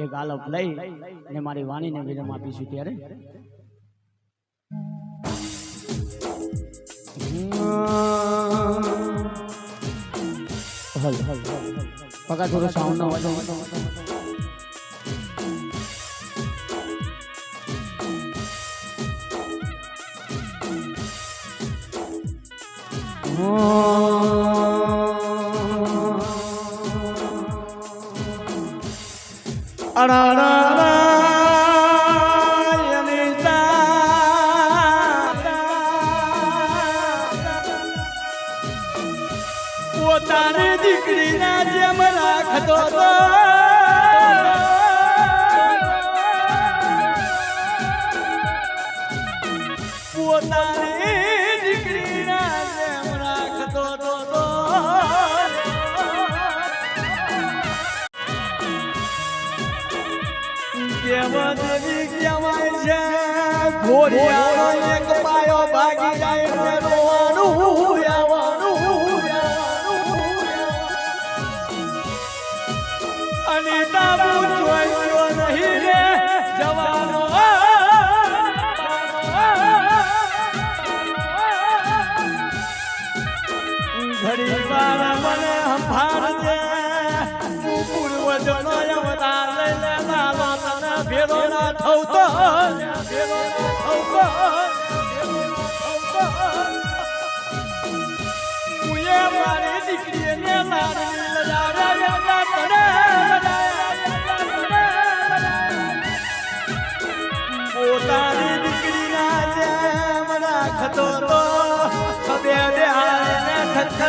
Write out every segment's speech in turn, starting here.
એક આલપ લઈ અને મારી વાણીને વિરામ આપીશું ત્યારે હલ હલ પગા થોડો સાઉન્ડ નો અવાજ પોતાની દીકરીના જેમ રાખતો તો પોતાની દીકરીના જેમ રાખતો તો કેવા દેવી કહેવાય છે ઘોડિયાનો એક પાયો ભાગી જાય એટલે રોવાનું અને તાબુ જોયો નહીં રે જવાનો ઘડી વાર મને સંભાળજે પૂર્વજનો અવતાર લઈને લાલો તને ભેરો ના થવતો મુએ મારી દીકરીને લાડવી લજાવ્યા પોતાની દીકરીના જેમ રાખતો તો ખબે બેહાને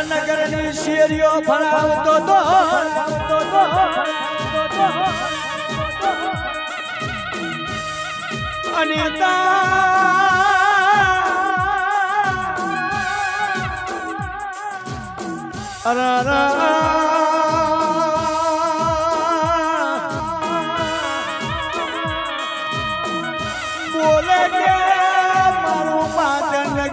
નગરની શેરીઓ ફરાવતો તો અનિતા બોલે કે મારું પાટનગર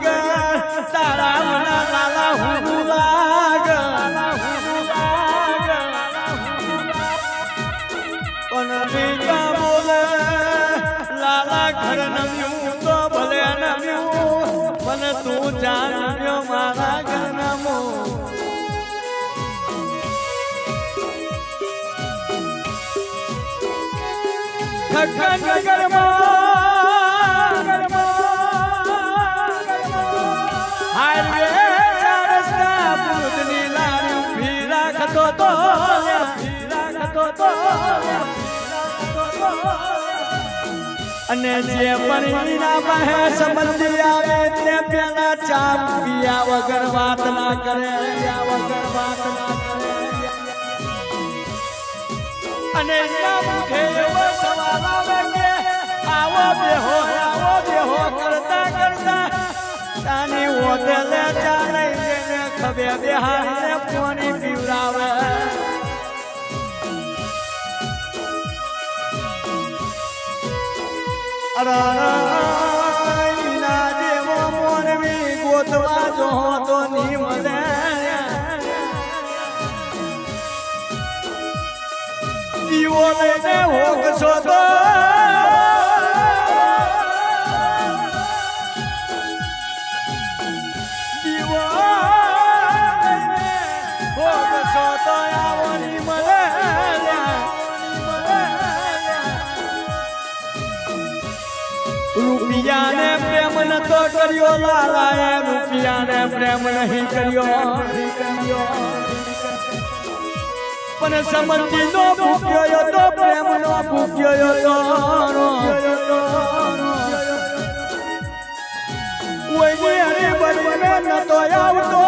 તારા મના લાલા હું લાગ પણ બીજા બોલે લાલા ઘર નમ્યું તો ભલે નમ્યું મને તું જાણ્યો મારા ઘર નમો નગરમાં હાઈવે ચારસ્તા પૂતની લારી ઉભી રાખતો તો અને જે પરીના બહે સંબંધી આવે તે પેલા ચા પીયા વગર વાત ના કરે અને એવો સવાલ આવે કે આવો બેહો કરતા તાની ઓતલે ચાલે જેને ખબે બેહાને પાણી પીવડાવે અરાઈના જેવો મોરવી ગોતવા જો તો ની મળે દીવો લઈને હોગશો તો દીવો લઈને હોગશો તો આવની મળે રૂપિયાને પ્રેમ નતો કર્યો લાલાએ રૂપિયાને પ્રેમ નહીં કર્યો પણ સંબંધી નો ભૂખ્યો તો પ્રેમ નો ભૂખ્યો ઓયની હરી બનીને નતો આવતો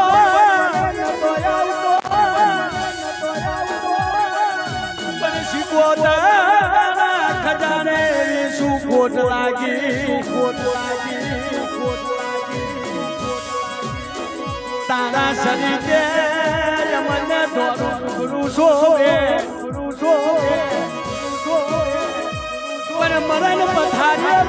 પણ શીખોતા ખજાને શું ખોટ લાગી તારા શરીરે મને ગુરુ સોવે પણ મરણ પથારી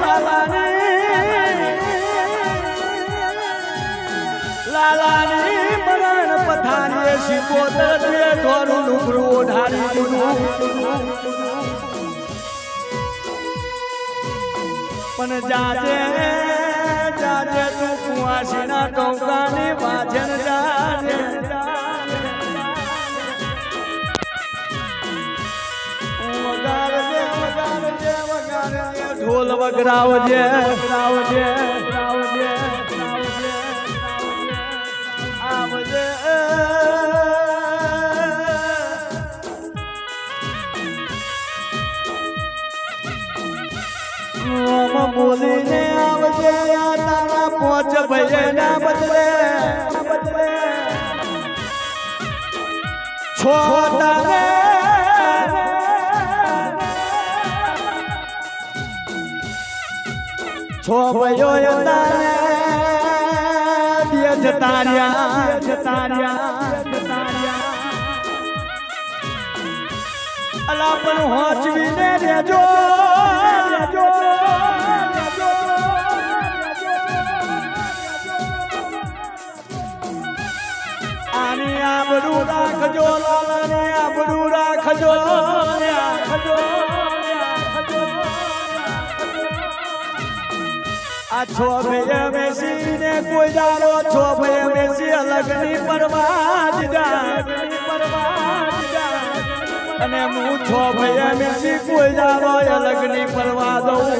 લાલાની મરણ પથારીએ શીખો દે ધોરું લુગડું ઓઢાડી દીધું પણ જાજે જાજે તું કુવાસીના ટોકાની પાછળ જાજે ઢોલ વગરાવજે આવજે બોલીને આવજે તારા પોચ ભયના બદલે છોટાને છો ભયો તારે જતાર્યા અલા પણ હોચવીને રેજો આની આબરૂ રાખજો લાલાની આબરૂ રાખજો આ છો ભય મેસી ને કોઈ દાડો છો ભય મેસી અલગની પરવાજ અને હું છો ભય મેસી કોઈ દાડો અલગની પરવા દઉં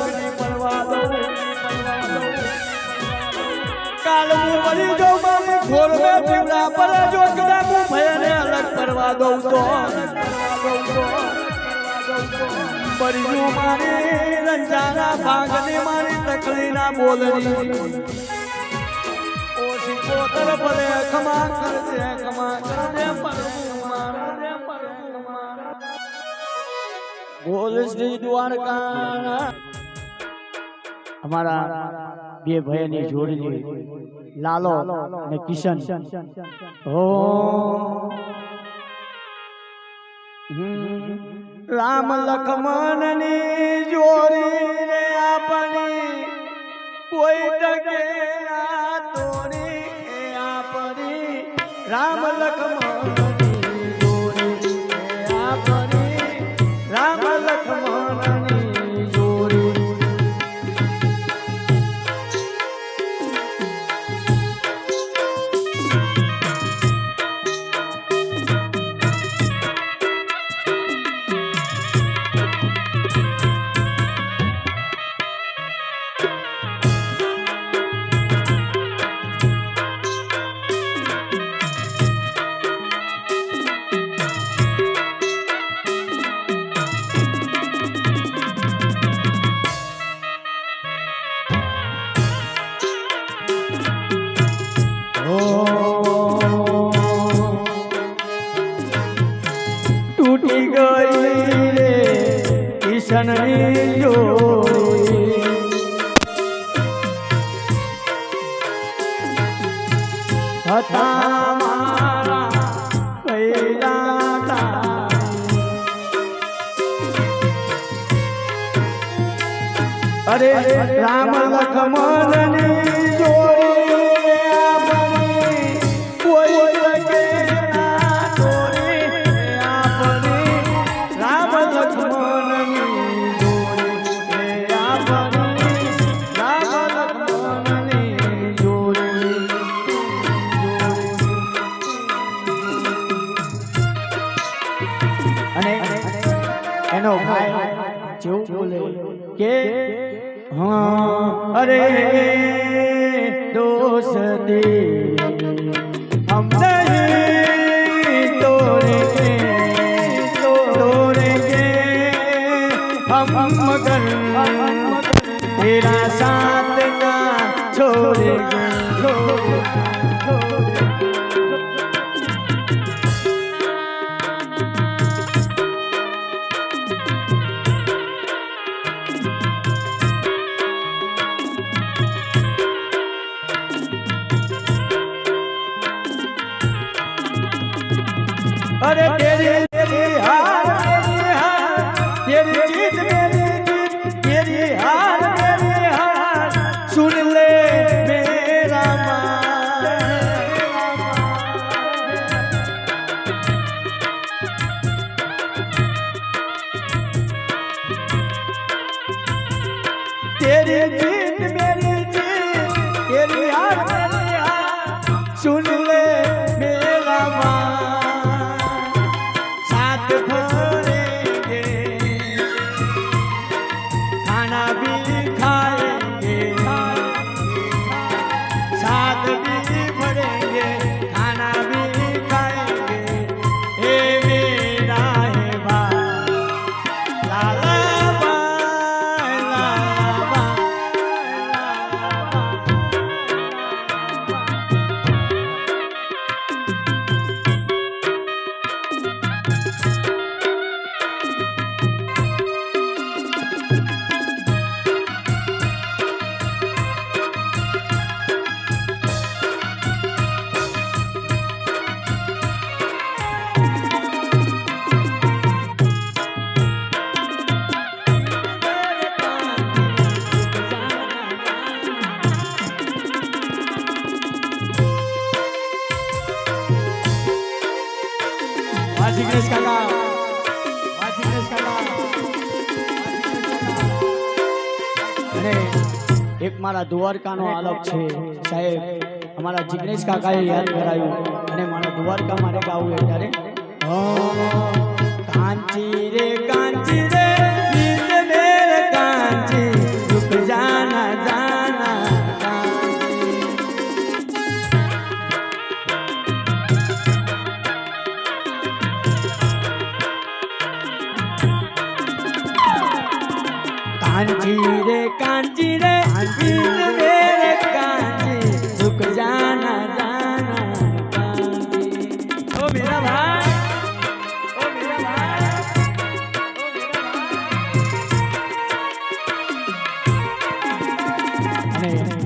કાલ હું મરી જાઉં મારી ઘોર મેં જીવડા પર જો કદા હું ભયને અલગ પરવા દઉં તો બરિયું મારી રંજાના ભાગની મારી તકલીના બોલની ઓછી પોતર ભલે ખમા કરજે બોલ શ્રી દ્વારકા અમારા બે ભાઈની જોડી લાલો અને કિશન ઓ રામ લખમણની જોડી રે આપણી કોઈ ટકે ના તોડી આપણી રામ લખમણની જોડી આપણી રામ લખમણની જોડી टूटी गई रे किशन जोड़ी था मारा पैला अरे राम लखमण जोड़ी એનો ભાઈ જેવું બોલે કે હા અરે દોસ્તી હમ નહીં તોડેંગે हम मगर तेरा साथ ना छोड़ेंगे अरे तेरी हार तेरी जीत मेरी जीत तेरी हार सुन ले मेरा तेरी जीत मेरी जीत तेरी हार मेरी हार सुन ले मेरा मान साथ भरेंगे खाना भी खाएंगे साथ भी भरेंगे खाना भी खाएंगे हे मेरा है भाई लाला बाई लाला जिग्नेश काका जिग्नेश काका અને એક મારા દ્વારકાનો આલપ છે સાહેબ અમારા જિગ્નેશ કાકાએ યાદ કરાયું અને મારા દ્વારકા મારે ગાવું ત્યારે કાંચી રે ગીત મેરે કાંચી રૂક જાના જાના कांची रे गीत मेरे कांची रुक जाना जाना कांची ओ मेरा भाई ओ मेरा भाई ओ मेरा भाई